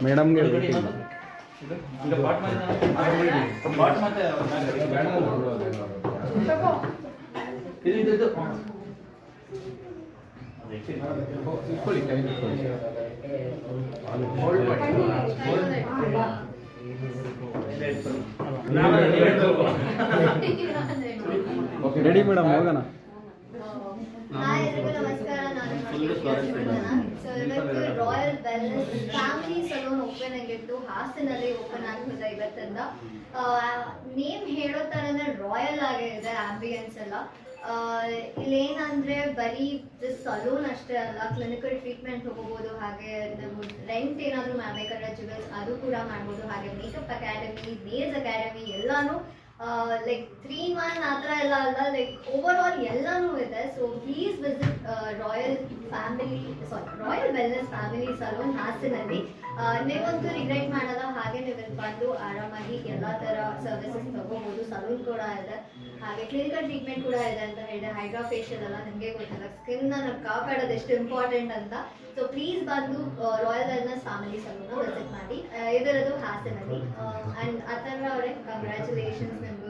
ಮೇಡಮ್ಗೆ ready madam ಹೋಗೋಣ. Hi ಎಲ್ರಿಗೂ ನಮಸ್ಕಾರ. ನಾನು royal wellness family salon open ಆಗಿತ್ತು, ಹಾಸನಲ್ಲಿ ಓಪನ್ ಆಗ್ತದೆ ಇವತ್ತಿಂದ. ನೇಮ್ ಹೇಳೋ ಥರನೇ ರಾಯಲ್ ಆಗಿದೆ ಆಂಬಿಯನ್ಸ್ ಎಲ್ಲ. ಇಲ್ಲೇನಂದ್ರೆ ಬರೀ ಸಲೂನ್ ಅಷ್ಟೇ ಅಲ್ಲ, ಕ್ಲಿನಿಕಲ್ ಟ್ರೀಟ್ಮೆಂಟ್ ಹೋಗ್ಬೋದು, ಹಾಗೆ ನಾವು ರೆಂಟ್ ಏನಾದರೂ ಮಾಡಬೇಕಾದ್ರೆ ಜ್ಯುವೆಲ್ಸ್ ಅದು ಕೂಡ ಮಾಡ್ಬೋದು, ಹಾಗೆ ಮೇಕಪ್ ಅಕಾಡೆಮಿ, ನೇಲ್ಸ್ ಅಕಾಡೆಮಿ ಎಲ್ಲಾನು ಲೈಕ್ 3-in-1 ಆ ಥರ ಎಲ್ಲ ಅಲ್ಲ, ಲೈಕ್ ಓವರ್ ಆಲ್ ಎಲ್ಲನೂ ಇದೆ. So please visit royal wellness family salon ಹಾಸನಲ್ಲಿ. ನೀವಂತೂ ರಿಗ್ರೆಟ್ ಮಾಡಲ್ಲ, ಹಾಗೆ ನೀವು ಇಲ್ಲಿ ಬಂದು ಆರಾಮಾಗಿ ಎಲ್ಲ ಥರ ಸರ್ವಿಸಸ್ ತಗೋಬೋದು. ಸಲೂನ್ ಕೂಡ ಇದೆ, ಹಾಗೆ ಕ್ಲಿನಿಕಲ್ ಟ್ರೀಟ್ಮೆಂಟ್ ಕೂಡ ಇದೆ ಅಂತ ಹೇಳಿದೆ. ಹೈಡ್ರಾ ಫೇಶಿಯಲ್ ಎಲ್ಲ ನಿಮಗೆ ಗೊತ್ತಿಲ್ಲ, ಸ್ಕಿನ್ನ ನಾವು ಕಾಪಾಡೋದು ಎಷ್ಟು ಇಂಪಾರ್ಟೆಂಟ್ ಅಂತ. ಸೊ ಪ್ಲೀಸ್ ಬಂದು royal wellness family salon visit ಮಾಡಿ. ಇದರದು ಹಾಸನಲ್ಲಿ. ಆ್ಯಂಡ್ ಆ ಥರ ಅವರೇ ಕಂಗ್ರ್ಯಾಚುಲೇಷನ್ಸ್ ನಿಮಗೂ